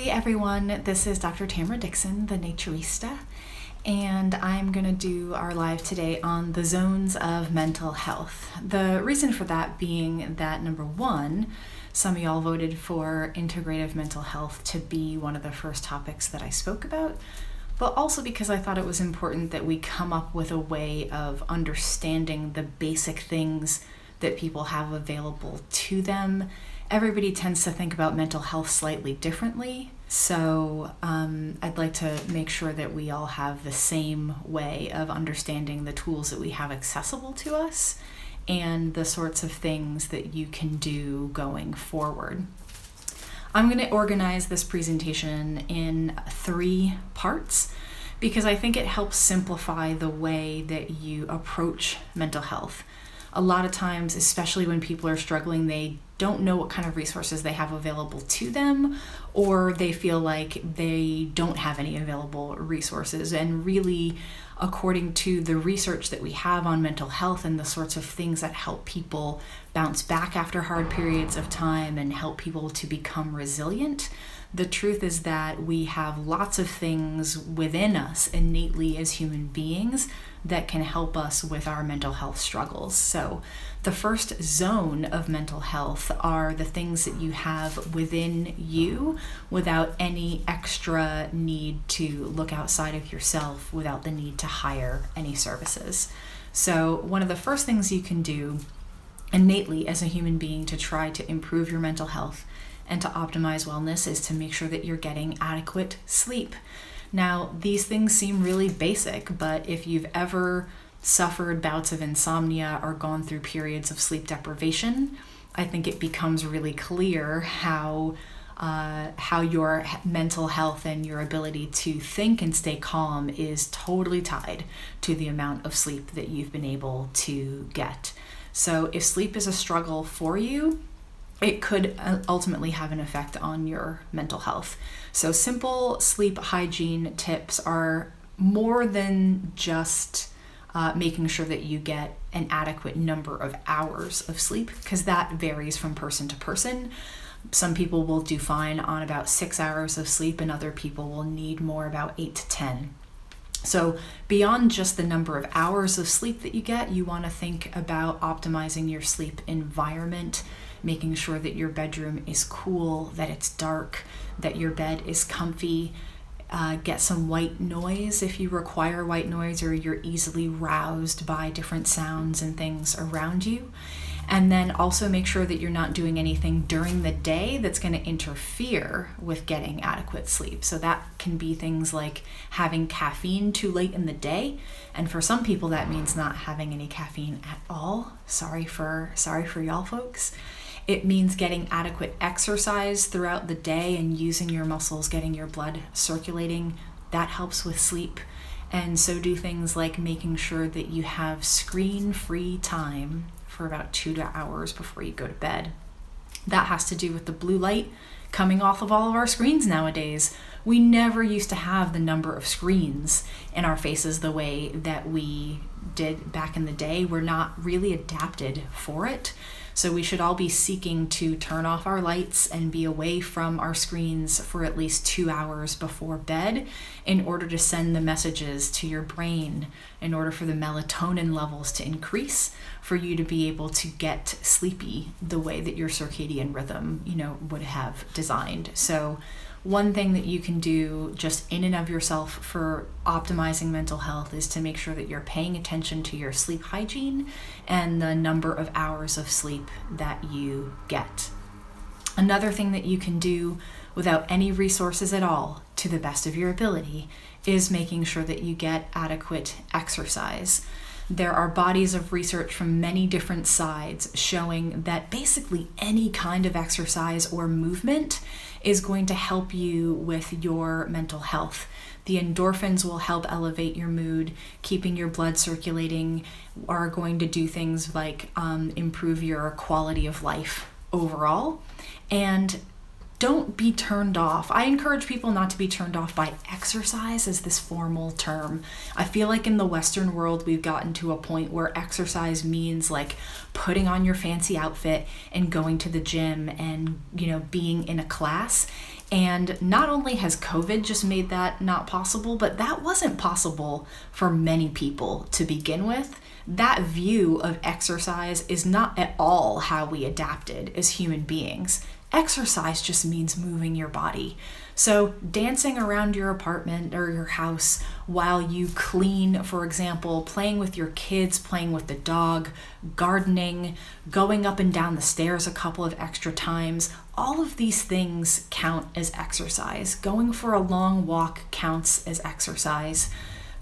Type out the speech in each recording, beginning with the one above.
everyone, this is Dr. Tamara Dickson, the Naturista, and I'm going to do our live today on the zones of mental health. The reason for that being that, number one, some of y'all voted for integrative mental health to be one of the first topics that I spoke about, but also because I thought it was important that we come up with a way of understanding the basic things that people have available to them. Everybody tends to think about mental health slightly differently, so I'd like to make sure that we all have the same way of understanding the tools that we have accessible to us and the sorts of things that you can do going forward. I'm going to organize this presentation in 3 parts because I think it helps simplify the way that you approach mental health. A lot of times, especially when people are struggling, they don't know what kind of resources they have available to them, or they feel like they don't have any available resources. And really, according to the research that we have on mental health and the sorts of things that help people bounce back after hard periods of time and help people to become resilient, the truth is that we have lots of things within us innately as human beings that can help us with our mental health struggles. So the first zone of mental health are the things that you have within you without any extra need to look outside of yourself, without the need to hire any services. So one of the first things you can do innately as a human being to try to improve your mental health and to optimize wellness is to make sure that you're getting adequate sleep. Now, these things seem really basic, but if you've ever suffered bouts of insomnia or gone through periods of sleep deprivation, I think it becomes really clear how your mental health and your ability to think and stay calm is totally tied to the amount of sleep that you've been able to get. So if sleep is a struggle for you, it could ultimately have an effect on your mental health. So simple sleep hygiene tips are more than just making sure that you get an adequate number of hours of sleep, because that varies from person to person. Some people will do fine on about 6 hours of sleep, and other people will need more, about 8 to 10. So beyond just the number of hours of sleep that you get, you want to think about optimizing your sleep environment, making sure that your bedroom is cool, that it's dark, that your bed is comfy. Get some white noise if you require white noise or you're easily roused by different sounds and things around you. And then also make sure that you're not doing anything during the day that's going to interfere with getting adequate sleep. So that can be things like having caffeine too late in the day. And for some people, that means not having any caffeine at all. Sorry for y'all folks. It means getting adequate exercise throughout the day and using your muscles, getting your blood circulating. That helps with sleep. And so do things like making sure that you have screen-free time for about 2 hours before you go to bed. That has to do with the blue light coming off of all of our screens nowadays. We never used to have the number of screens in our faces the way that we did back in the day. We're not really adapted for it. So we should all be seeking to turn off our lights and be away from our screens for at least 2 hours before bed in order to send the messages to your brain, in order for the melatonin levels to increase, for you to be able to get sleepy the way that your circadian rhythm, would have designed. So one thing that you can do just in and of yourself for optimizing mental health is to make sure that you're paying attention to your sleep hygiene and the number of hours of sleep that you get. Another thing that you can do without any resources at all, to the best of your ability, is making sure that you get adequate exercise. There are bodies of research from many different sides showing that basically any kind of exercise or movement is going to help you with your mental health. The endorphins will help elevate your mood, keeping your blood circulating, are going to do things like improve your quality of life overall. And don't be turned off. I encourage people not to be turned off by exercise as this formal term. I feel like in the Western world, we've gotten to a point where exercise means like putting on your fancy outfit and going to the gym and, being in a class. And not only has COVID just made that not possible, but that wasn't possible for many people to begin with. That view of exercise is not at all how we adapted as human beings. Exercise just means moving your body. So dancing around your apartment or your house while you clean, for example, playing with your kids, playing with the dog, gardening, going up and down the stairs a couple of extra times, all of these things count as exercise. Going for a long walk counts as exercise.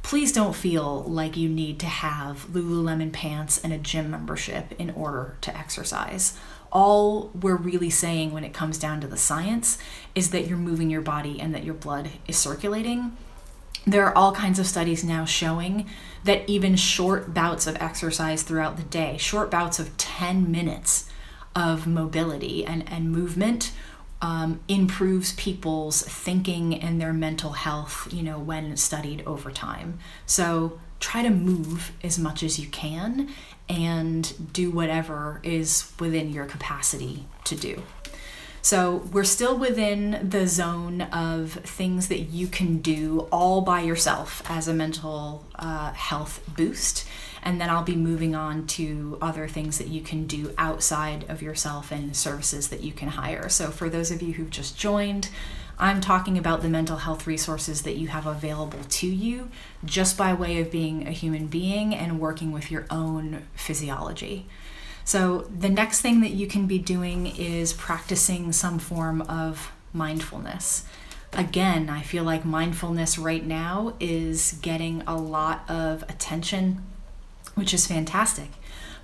Please don't feel like you need to have Lululemon pants and a gym membership in order to exercise. All we're really saying when it comes down to the science is that you're moving your body and that your blood is circulating. There are all kinds of studies now showing that even short bouts of exercise throughout the day, short bouts of 10 minutes of mobility and movement improves people's thinking and their mental health, when studied over time. So try to move as much as you can and do whatever is within your capacity to do. So we're still within the zone of things that you can do all by yourself as a mental health boost. And then I'll be moving on to other things that you can do outside of yourself and services that you can hire. So for those of you who've just joined, I'm talking about the mental health resources that you have available to you just by way of being a human being and working with your own physiology. So the next thing that you can be doing is practicing some form of mindfulness. Again, I feel like mindfulness right now is getting a lot of attention, which is fantastic,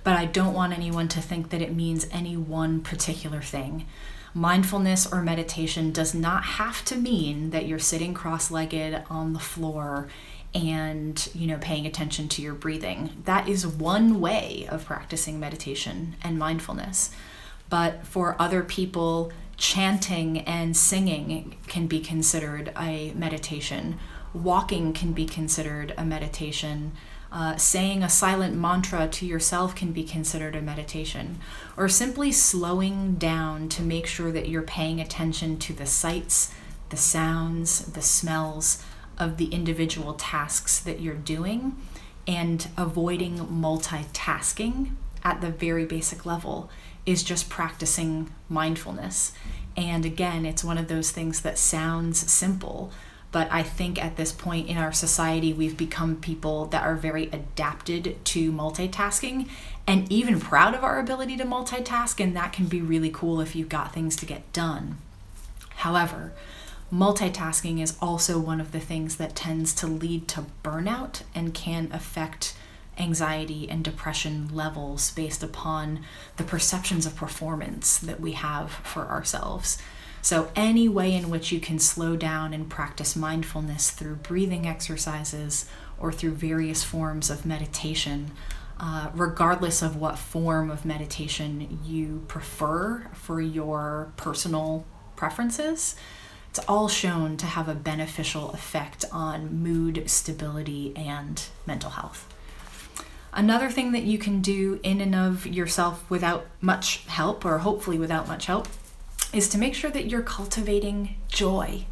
but I don't want anyone to think that it means any one particular thing. Mindfulness or meditation does not have to mean that you're sitting cross-legged on the floor and, paying attention to your breathing. That is one way of practicing meditation and mindfulness. But for other people, chanting and singing can be considered a meditation. Walking can be considered a meditation. Saying a silent mantra to yourself can be considered a meditation, or simply slowing down to make sure that you're paying attention to the sights, the sounds, the smells of the individual tasks that you're doing, and avoiding multitasking at the very basic level is just practicing mindfulness. And again, it's one of those things that sounds simple, but I think at this point in our society, we've become people that are very adapted to multitasking and even proud of our ability to multitask, and that can be really cool if you've got things to get done. However, multitasking is also one of the things that tends to lead to burnout and can affect anxiety and depression levels based upon the perceptions of performance that we have for ourselves. So any way in which you can slow down and practice mindfulness through breathing exercises or through various forms of meditation, regardless of what form of meditation you prefer for your personal preferences, it's all shown to have a beneficial effect on mood, stability, and mental health. Another thing that you can do in and of yourself without much help, or hopefully without much help, is to make sure that you're cultivating joy.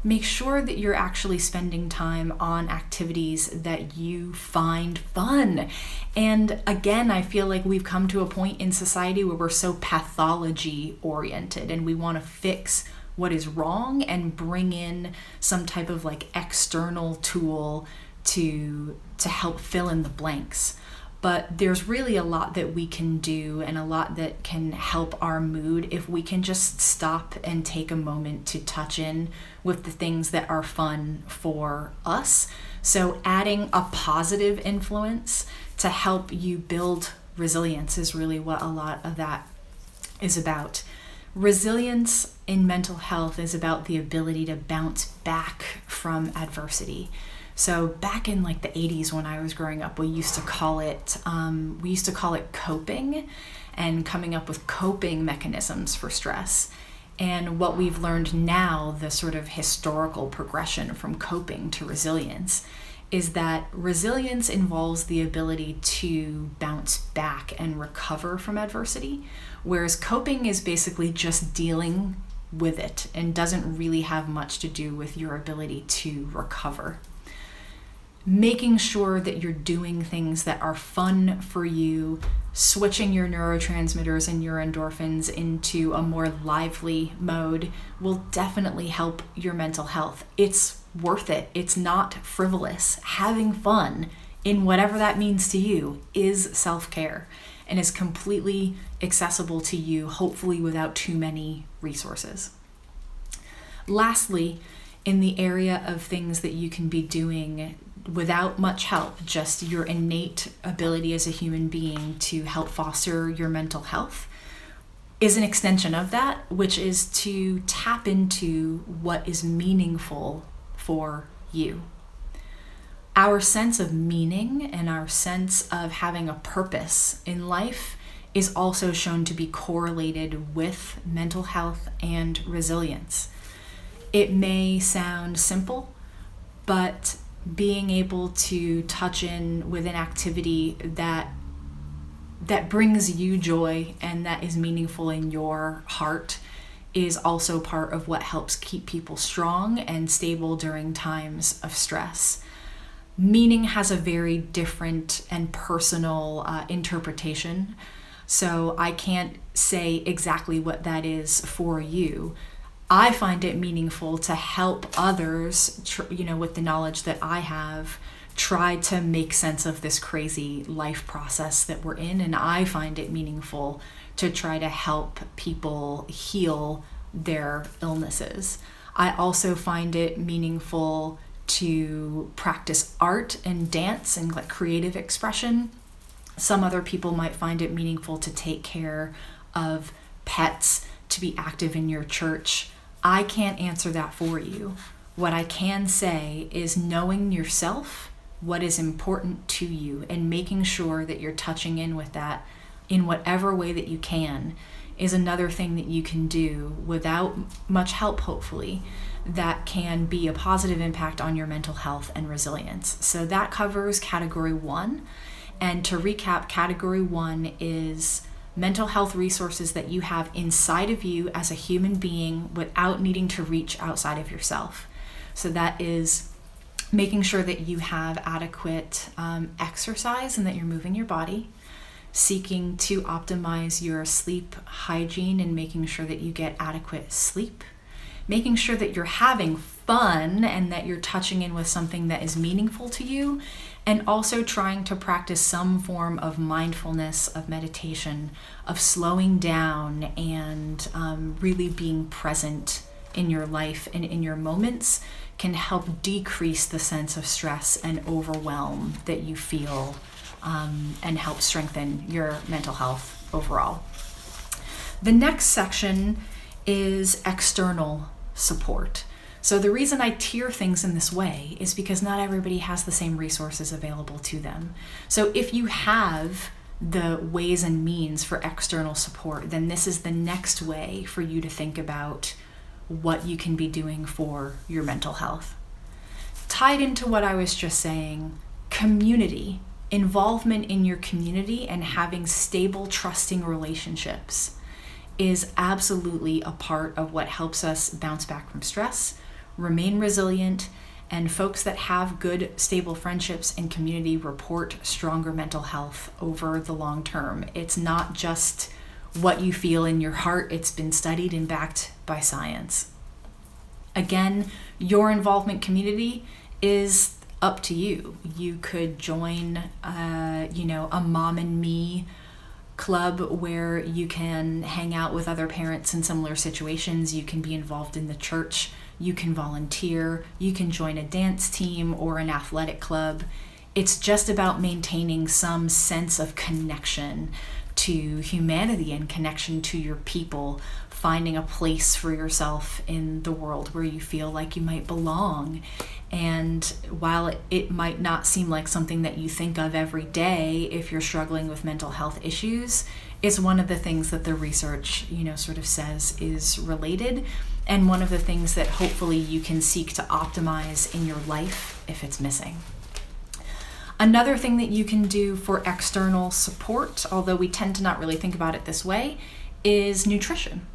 Make sure that you're actually spending time on activities that you find fun. And again, I feel like we've come to a point in society where we're so pathology oriented and we want to fix what is wrong and bring in some type of external tool to help fill in the blanks. But there's really a lot that we can do and a lot that can help our mood if we can just stop and take a moment to touch in with the things that are fun for us. So adding a positive influence to help you build resilience is really what a lot of that is about. Resilience in mental health is about the ability to bounce back from adversity. So back in the 80s when I was growing up, we used to call it coping and coming up with coping mechanisms for stress. And what we've learned now, the sort of historical progression from coping to resilience, is that resilience involves the ability to bounce back and recover from adversity, whereas coping is basically just dealing with it and doesn't really have much to do with your ability to recover. Making sure that you're doing things that are fun for you, switching your neurotransmitters and your endorphins into a more lively mode will definitely help your mental health. It's worth it. It's not frivolous. Having fun in whatever that means to you is self-care and is completely accessible to you, hopefully without too many resources. Lastly, in the area of things that you can be doing without much help, just your innate ability as a human being to help foster your mental health, is an extension of that, which is to tap into what is meaningful for you. Our sense of meaning and our sense of having a purpose in life is also shown to be correlated with mental health and resilience. It may sound simple, but being able to touch in with an activity that brings you joy and that is meaningful in your heart is also part of what helps keep people strong and stable during times of stress. Meaning has a very different and personal interpretation, so I can't say exactly what that is for you. I find it meaningful to help others, with the knowledge that I have, try to make sense of this crazy life process that we're in. And I find it meaningful to try to help people heal their illnesses. I also find it meaningful to practice art and dance and creative expression. Some other people might find it meaningful to take care of pets, to be active in your church. I can't answer that for you. What I can say is knowing yourself, what is important to you, and making sure that you're touching in with that in whatever way that you can is another thing that you can do without much help, hopefully, that can be a positive impact on your mental health and resilience. So that covers category 1. And to recap, category 1 is mental health resources that you have inside of you as a human being without needing to reach outside of yourself. So that is making sure that you have adequate exercise and that you're moving your body, seeking to optimize your sleep hygiene and making sure that you get adequate sleep, making sure that you're having fun and that you're touching in with something that is meaningful to you, and also trying to practice some form of mindfulness, of meditation, of slowing down and really being present in your life and in your moments can help decrease the sense of stress and overwhelm that you feel and help strengthen your mental health overall. The next section is external support. So the reason I tier things in this way is because not everybody has the same resources available to them. So if you have the ways and means for external support, then this is the next way for you to think about what you can be doing for your mental health. Tied into what I was just saying, community, involvement in your community and having stable, trusting relationships is absolutely a part of what helps us bounce back from stress, remain resilient, and folks that have good, stable friendships and community report stronger mental health over the long term. It's not just what you feel in your heart. It's been studied and backed by science. Again, your involvement community is up to you. You could join, a mom and me club where you can hang out with other parents in similar situations. You can be involved in the church. You can volunteer. You can join a dance team or an athletic club. It's just about maintaining some sense of connection to humanity and connection to your people finding a place for yourself in the world where you feel like you might belong. And while it might not seem like something that you think of every day if you're struggling with mental health issues, it's one of the things that the research, sort of says is related, and one of the things that hopefully you can seek to optimize in your life if it's missing. Another thing that you can do for external support, although we tend to not really think about it this way, is nutrition.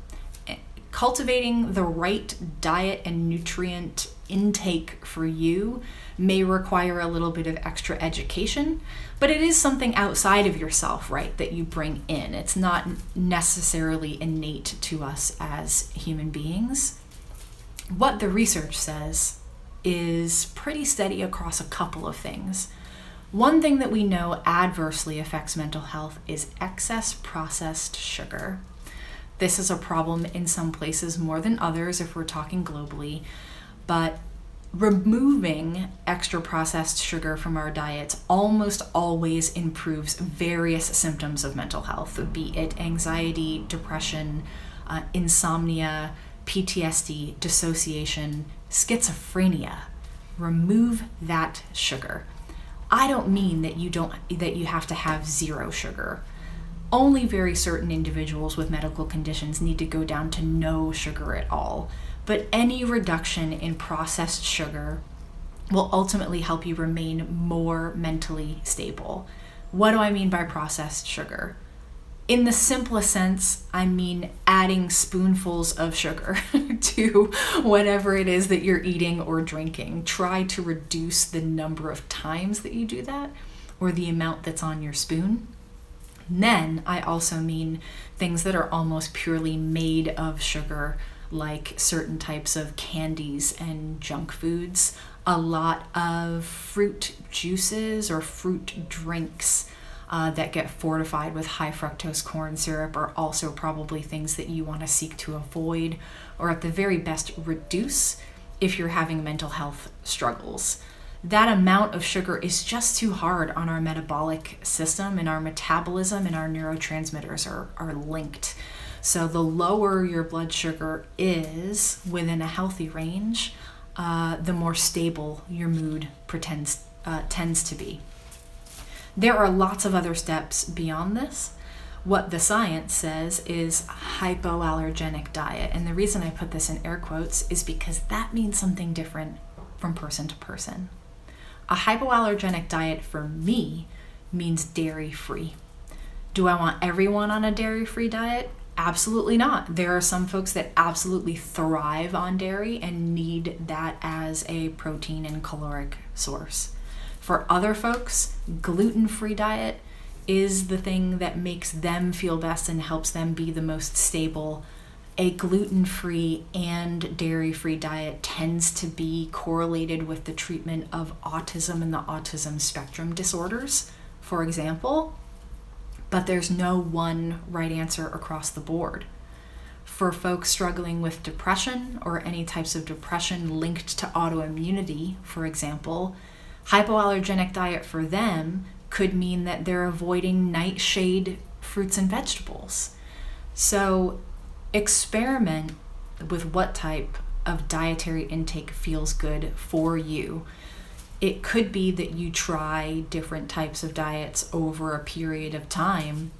Cultivating the right diet and nutrient intake for you may require a little bit of extra education, but it is something outside of yourself, right, that you bring in. It's not necessarily innate to us as human beings. What the research says is pretty steady across a couple of things. One thing that we know adversely affects mental health is excess processed sugar. This is a problem in some places more than others if we're talking globally, but removing extra processed sugar from our diets almost always improves various symptoms of mental health, be it anxiety, depression, insomnia, PTSD, dissociation, schizophrenia. Remove that sugar. I don't mean that you have to have zero sugar. Only very certain individuals with medical conditions need to go down to no sugar at all. But any reduction in processed sugar will ultimately help you remain more mentally stable. What do I mean by processed sugar? In the simplest sense, I mean adding spoonfuls of sugar to whatever it is that you're eating or drinking. Try to reduce the number of times that you do that, or the amount that's on your spoon. Then I also mean things that are almost purely made of sugar, like certain types of candies and junk foods, a lot of fruit juices or fruit drinks that get fortified with high fructose corn syrup are also probably things that you want to seek to avoid, or at the very best reduce if you're having mental health struggles. That amount of sugar is just too hard on our metabolic system, and our metabolism and our neurotransmitters are linked. So the lower your blood sugar is within a healthy range, the more stable your mood tends to be. There are lots of other steps beyond this. What the science says is hypoallergenic diet. And the reason I put this in air quotes is because that means something different from person to person. A hypoallergenic diet for me means dairy-free. Do I want everyone on a dairy-free diet? Absolutely not. There are some folks that absolutely thrive on dairy and need that as a protein and caloric source. For other folks, gluten-free diet is the thing that makes them feel best and helps them be the most stable. A gluten-free and dairy-free diet tends to be correlated with the treatment of autism and the autism spectrum disorders, for example, but there's no one right answer across the board. For folks struggling with depression or any types of depression linked to autoimmunity, for example, hypoallergenic diet for them could mean that they're avoiding nightshade fruits and vegetables. So experiment with what type of dietary intake feels good for you. It could be that you try different types of diets over a period of time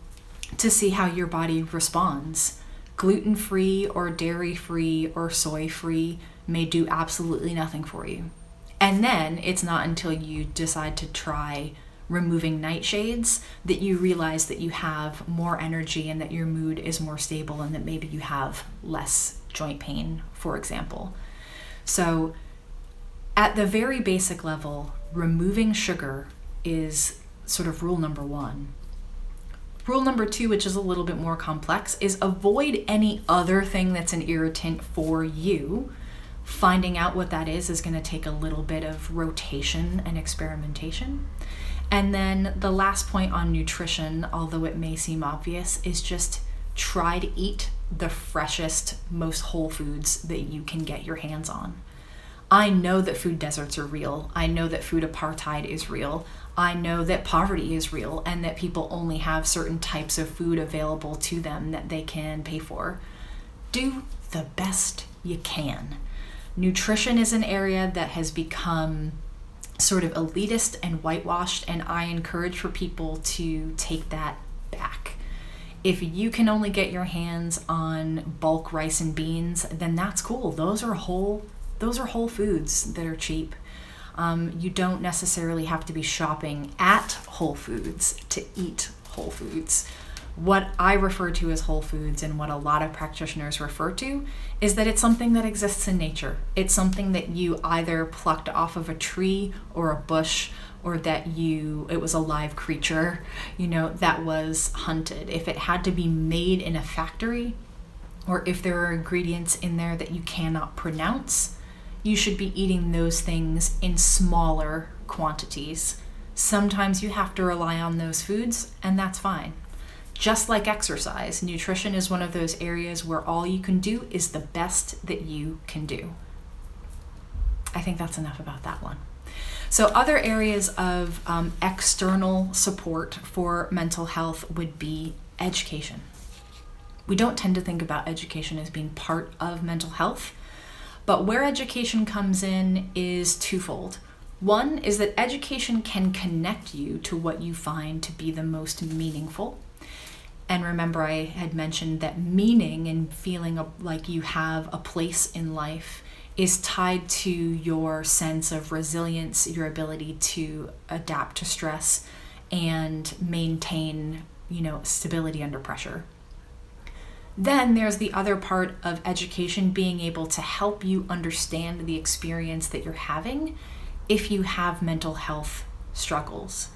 to see how your body responds. Gluten-free or dairy-free or soy-free may do absolutely nothing for you. And then it's not until you decide to try removing nightshades that you realize that you have more energy and that your mood is more stable and that maybe you have less joint pain, for example. So at the very basic level, removing sugar is sort of rule number one. Rule number two, which is a little bit more complex, is avoid any other thing that's an irritant for you. Finding out what that is going to take a little bit of rotation and experimentation. And then the last point on nutrition, although it may seem obvious, is just try to eat the freshest, most whole foods that you can get your hands on. I know that food deserts are real. I know that food apartheid is real. I know that poverty is real and that people only have certain types of food available to them that they can pay for. do the best you can. Nutrition is an area that has become sort of elitist and whitewashed, and I encourage for people to take that back. If you can only get your hands on bulk rice and beans, then that's cool. Those are whole foods that are cheap. You don't necessarily have to be shopping at Whole Foods to eat whole foods. What I refer to as whole foods, and what a lot of practitioners refer to, is that it's something that exists in nature. It's something that you either plucked off of a tree or a bush, or that it was a live creature, that was hunted. If it had to be made in a factory, or if there are ingredients in there that you cannot pronounce, you should be eating those things in smaller quantities. Sometimes you have to rely on those foods, and that's fine. Just like exercise, nutrition is one of those areas where all you can do is the best that you can do. I think that's enough about that one. So other areas of external support for mental health would be education. We don't tend to think about education as being part of mental health, but where education comes in is twofold. One is that education can connect you to what you find to be the most meaningful. And remember, I had mentioned that meaning and feeling like you have a place in life is tied to your sense of resilience, your ability to adapt to stress and maintain, stability under pressure. Then there's the other part of education being able to help you understand the experience that you're having if you have mental health struggles.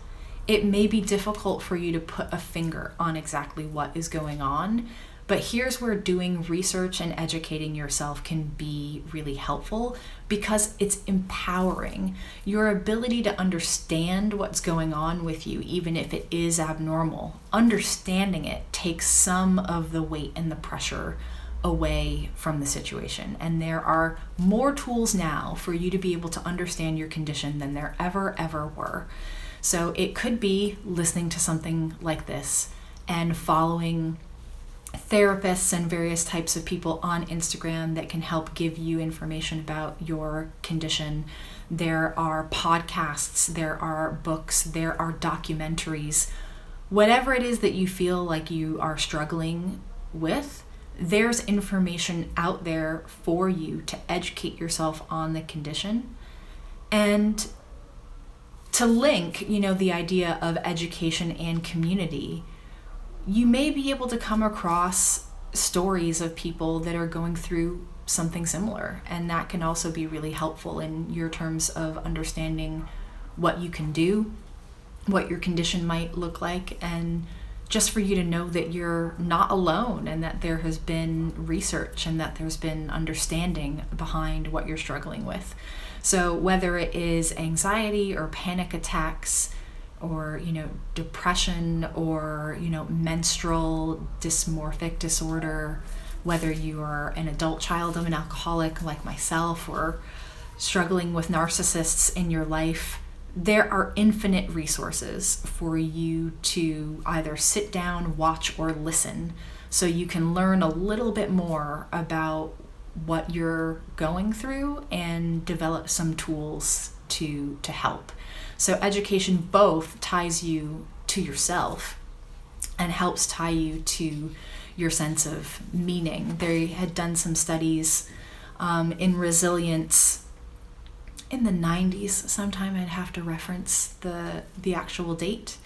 It may be difficult for you to put a finger on exactly what is going on, but here's where doing research and educating yourself can be really helpful, because it's empowering. Your ability to understand what's going on with you, even if it is abnormal, understanding it takes some of the weight and the pressure away from the situation. And there are more tools now for you to be able to understand your condition than there ever were. So it could be listening to something like this and following therapists and various types of people on Instagram that can help give you information about your condition. There are podcasts, there are books, there are documentaries. Whatever it is that you feel like you are struggling with, there's information out there for you to educate yourself on the condition. And to link, the idea of education and community, you may be able to come across stories of people that are going through something similar, and that can also be really helpful in your terms of understanding what you can do, what your condition might look like, and just for you to know that you're not alone, and that there has been research and that there's been understanding behind what you're struggling with. So whether it is anxiety or panic attacks, or depression, or menstrual dysmorphic disorder, whether you are an adult child of an alcoholic like myself, or struggling with narcissists in your life, there are infinite resources for you to either sit down, watch, or listen, so you can learn a little bit more about what you're going through and develop some tools to help. So education both ties you to yourself and helps tie you to your sense of meaning. They had done some studies in resilience in the 90s. Sometime I'd have to reference the actual date,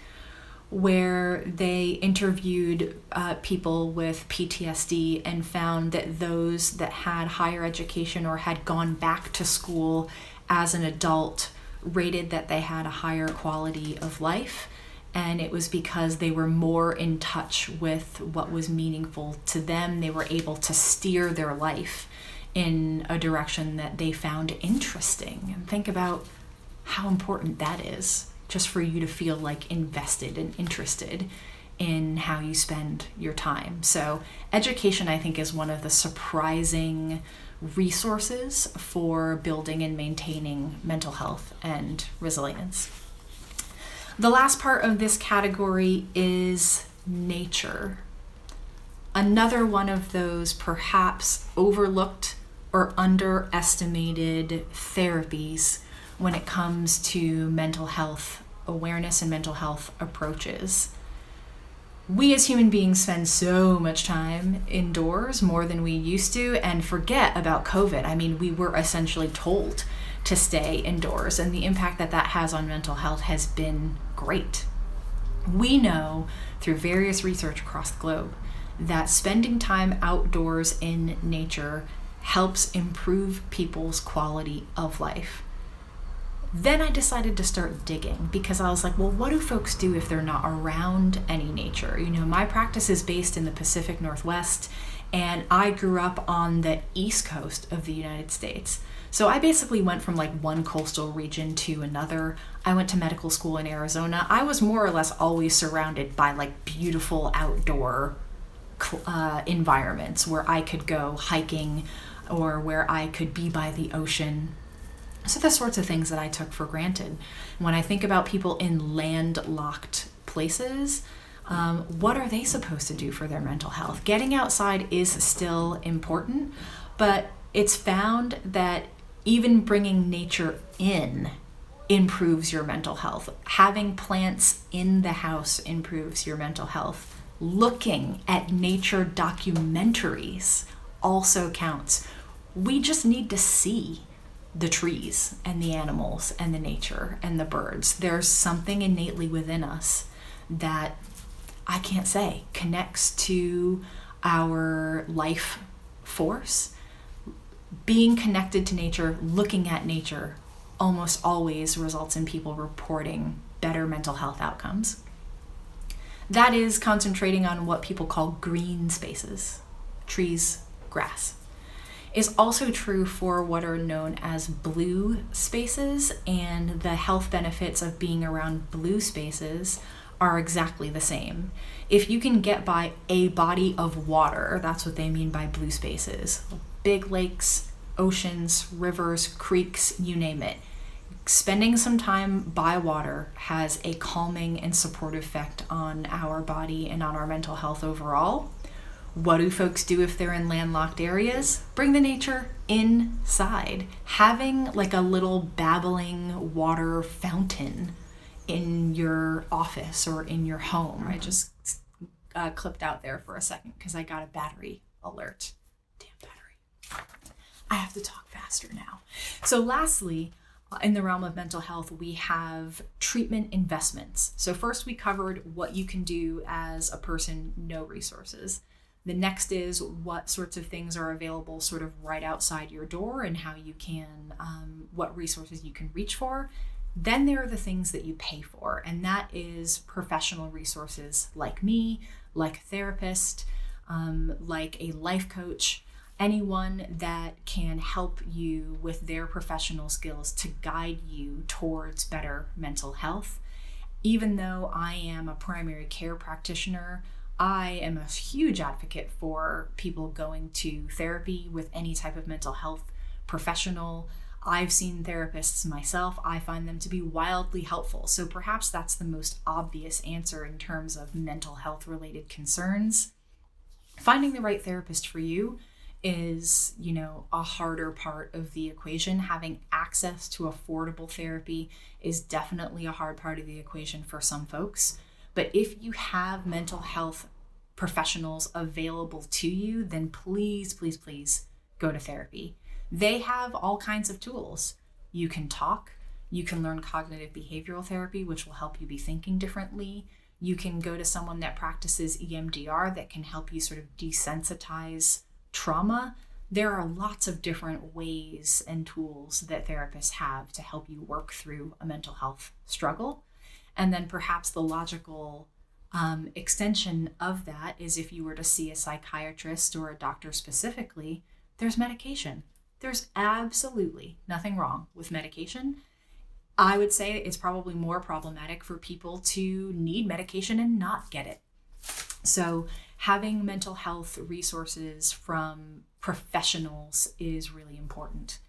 where they interviewed people with PTSD and found that those that had higher education or had gone back to school as an adult rated that they had a higher quality of life. And it was because they were more in touch with what was meaningful to them. They were able to steer their life in a direction that they found interesting. And think about how important that is, just for you to feel like invested and interested in how you spend your time. So education, I think, is one of the surprising resources for building and maintaining mental health and resilience. The last part of this category is nature. Another one of those perhaps overlooked or underestimated therapies when it comes to mental health awareness and mental health approaches. We as human beings spend so much time indoors, more than we used to, and forget about COVID. I mean, we were essentially told to stay indoors, and the impact that that has on mental health has been great. We know through various research across the globe that spending time outdoors in nature helps improve people's quality of life. Then I decided to start digging because I was like, well, what do folks do if they're not around any nature? You know, my practice is based in the Pacific Northwest, and I grew up on the East Coast of the United States. So I basically went from like one coastal region to another. I went to medical school in Arizona. I was more or less always surrounded by like beautiful outdoor environments where I could go hiking or where I could be by the ocean. So the sorts of things that I took for granted. When I think about people in landlocked places, what are they supposed to do for their mental health? Getting outside is still important, but it's found that even bringing nature in improves your mental health. Having plants in the house improves your mental health. Looking at nature documentaries also counts. We just need to see the trees and the animals and the nature and the birds. There's something innately within us that I can't say connects to our life force. Being connected to nature, looking at nature, almost always results in people reporting better mental health outcomes. That is concentrating on what people call green spaces, trees, grass. Is also true for what are known as blue spaces, and the health benefits of being around blue spaces are exactly the same. If you can get by a body of water, that's what they mean by blue spaces. Big lakes, oceans, rivers, creeks, you name it. Spending some time by water has a calming and supportive effect on our body and on our mental health overall. What do folks do if they're in landlocked areas? Bring the nature inside. Having like a little babbling water fountain in your office or in your home. I just clipped out there for a second because I got a battery alert. Damn battery. I have to talk faster now. So lastly, in the realm of mental health, we have treatment investments. So first we covered what you can do as a person, no resources. The next is what sorts of things are available sort of right outside your door and how you can, what resources you can reach for. Then there are the things that you pay for, and that is professional resources like me, like a therapist, like a life coach, anyone that can help you with their professional skills to guide you towards better mental health. Even though I am a primary care practitioner, I am a huge advocate for people going to therapy with any type of mental health professional. I've seen therapists myself. I find them to be wildly helpful. So perhaps that's the most obvious answer in terms of mental health related concerns. Finding the right therapist for you is, a harder part of the equation. Having access to affordable therapy is definitely a hard part of the equation for some folks. But if you have mental health professionals available to you, then please, please, please go to therapy. They have all kinds of tools. You can talk, you can learn cognitive behavioral therapy, which will help you be thinking differently. You can go to someone that practices EMDR that can help you sort of desensitize trauma. There are lots of different ways and tools that therapists have to help you work through a mental health struggle. And then perhaps the logical extension of that is if you were to see a psychiatrist or a doctor specifically, there's medication. There's absolutely nothing wrong with medication. I would say it's probably more problematic for people to need medication and not get it. So having mental health resources from professionals is really important.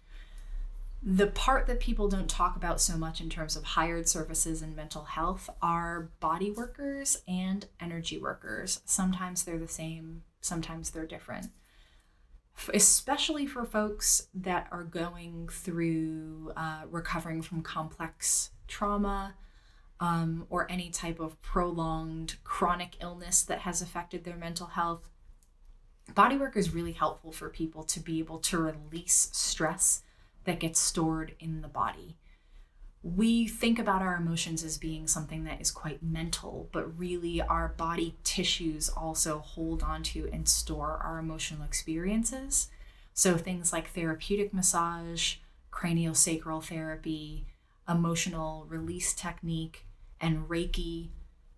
The part that people don't talk about so much in terms of hired services in mental health are body workers and energy workers. Sometimes they're the same, sometimes they're different. Especially for folks that are going through recovering from complex trauma or any type of prolonged chronic illness that has affected their mental health, bodywork is really helpful for people to be able to release stress that gets stored in the body. We think about our emotions as being something that is quite mental, but really our body tissues also hold onto and store our emotional experiences. So things like therapeutic massage, craniosacral therapy, emotional release technique, and Reiki,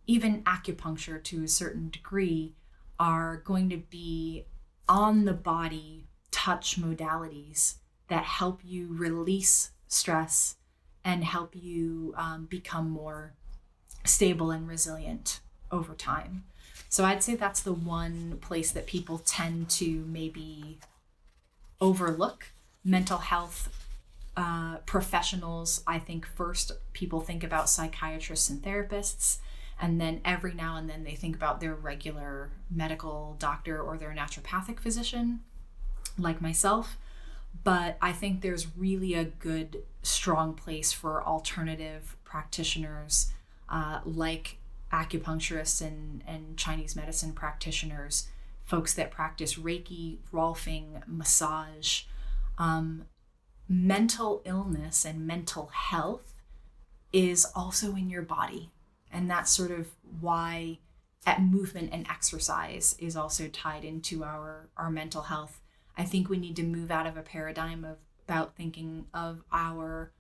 even acupuncture to a certain degree, are going to be on the body touch modalities that help you release stress and help you become more stable and resilient over time. So I'd say that's the one place that people tend to maybe overlook. Mental health professionals, I think first people think about psychiatrists and therapists, and then every now and then they think about their regular medical doctor or their naturopathic physician, like myself. But I think there's really a good, strong place for alternative practitioners like acupuncturists and Chinese medicine practitioners, folks that practice Reiki, Rolfing, massage. Mental illness and mental health is also in your body. And that's sort of why movement and exercise is also tied into our mental health. I think we need to move out of a paradigm about thinking of our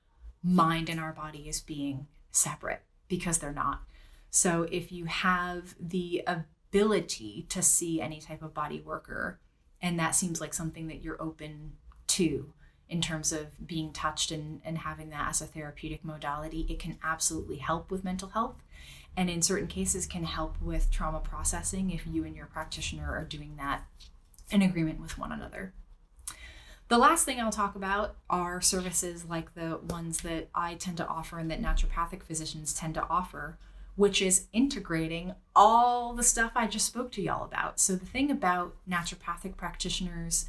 mind and our body as being separate, because they're not. So if you have the ability to see any type of body worker, and that seems like something that you're open to in terms of being touched and having that as a therapeutic modality, it can absolutely help with mental health. And in certain cases can help with trauma processing if you and your practitioner are doing that in agreement with one another. The last thing I'll talk about are services like the ones that I tend to offer and that naturopathic physicians tend to offer, which is integrating all the stuff I just spoke to y'all about. So the thing about naturopathic practitioners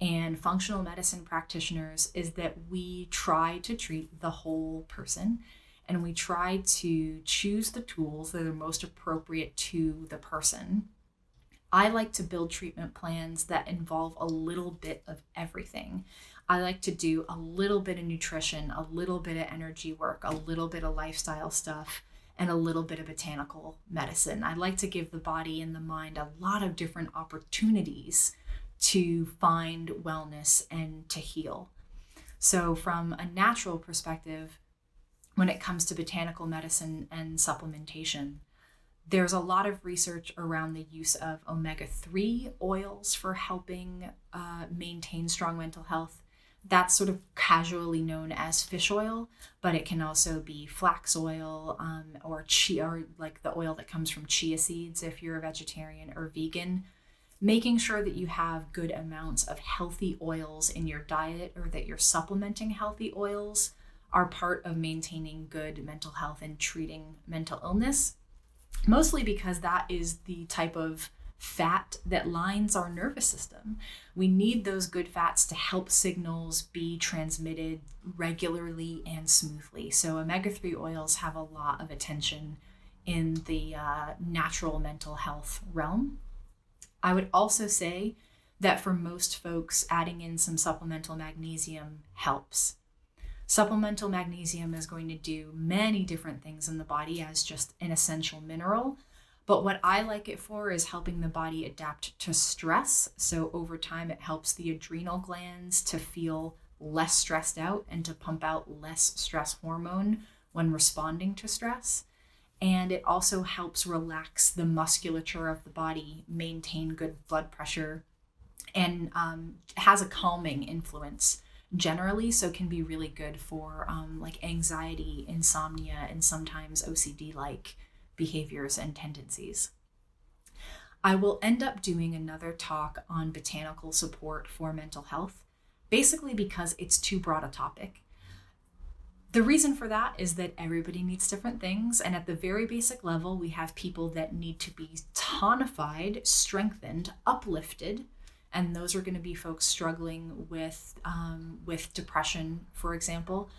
and functional medicine practitioners is that we try to treat the whole person, and we try to choose the tools that are most appropriate to the person. I like to build treatment plans that involve a little bit of everything. I like to do a little bit of nutrition, a little bit of energy work, a little bit of lifestyle stuff, and a little bit of botanical medicine. I like to give the body and the mind a lot of different opportunities to find wellness and to heal. So from a natural perspective, when it comes to botanical medicine and supplementation, there's a lot of research around the use of omega-3 oils for helping maintain strong mental health. That's sort of casually known as fish oil, but it can also be flax oil or chia, or like the oil that comes from chia seeds if you're a vegetarian or vegan. Making sure that you have good amounts of healthy oils in your diet, or that you're supplementing healthy oils, are part of maintaining good mental health and treating mental illness. Mostly because that is the type of fat that lines our nervous system. We need those good fats to help signals be transmitted regularly and smoothly. So omega-3 oils have a lot of attention in the natural mental health realm. I would also say that for most folks, adding in some supplemental magnesium helps. Supplemental magnesium is going to do many different things in the body as just an essential mineral. But what I like it for is helping the body adapt to stress. So over time, it helps the adrenal glands to feel less stressed out and to pump out less stress hormone when responding to stress. And it also helps relax the musculature of the body, maintain good blood pressure, and has a calming influence generally, so can be really good for like anxiety, insomnia, and sometimes OCD-like behaviors and tendencies. I will end up doing another talk on botanical support for mental health, basically because it's too broad a topic. The reason for that is that everybody needs different things. And at the very basic level, we have people that need to be tonified, strengthened, uplifted. And those are going to be folks struggling with depression, for example.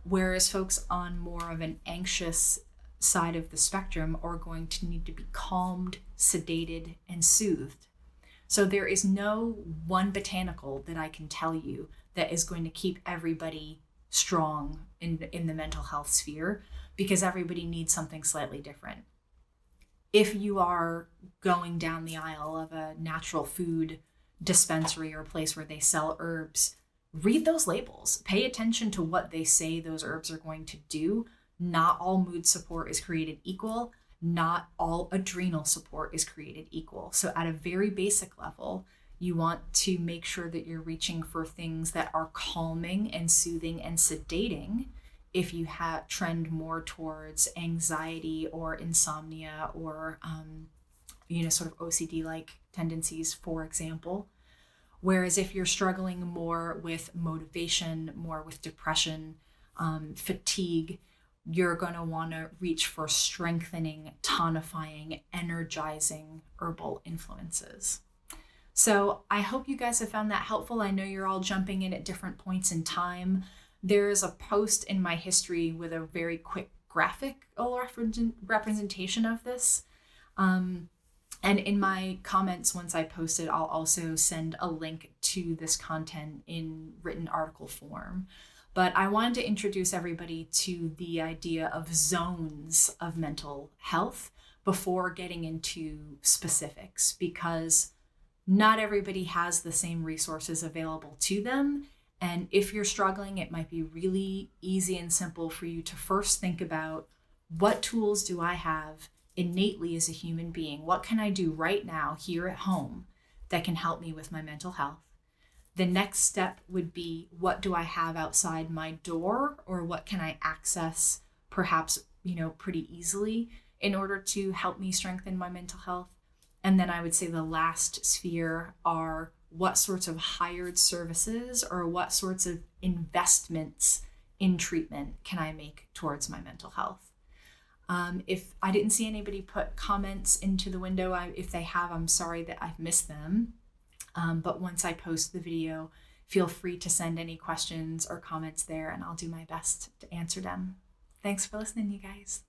Whereas folks on more of an anxious side of the spectrum are going to need to be calmed, sedated, and soothed. So there is no one botanical that I can tell you that is going to keep everybody strong in the mental health sphere, because everybody needs something slightly different. If you are going down the aisle of a natural food dispensary or place where they sell herbs, read those labels. Pay attention to what they say those herbs are going to do. Not all mood support is created equal. Not all adrenal support is created equal. So at a very basic level, you want to make sure that you're reaching for things that are calming and soothing and sedating. If you trend more towards anxiety or insomnia or, sort of OCD-like tendencies, for example. Whereas if you're struggling more with motivation, more with depression, fatigue, you're going to want to reach for strengthening, tonifying, energizing herbal influences. So I hope you guys have found that helpful. I know you're all jumping in at different points in time. There is a post in my history with a very quick graphic representation of this. And in my comments, once I post it, I'll also send a link to this content in written article form. But I wanted to introduce everybody to the idea of zones of mental health before getting into specifics, because not everybody has the same resources available to them. And if you're struggling, it might be really easy and simple for you to first think about, what tools do I have innately as a human being? What can I do right now here at home that can help me with my mental health? The next step would be, what do I have outside my door, or what can I access perhaps, pretty easily in order to help me strengthen my mental health? And then I would say the last sphere are, what sorts of hired services or what sorts of investments in treatment can I make towards my mental health? If I didn't see anybody put comments into the window, if they have, I'm sorry that I've missed them. But once I post the video, feel free to send any questions or comments there, and I'll do my best to answer them. Thanks for listening, you guys.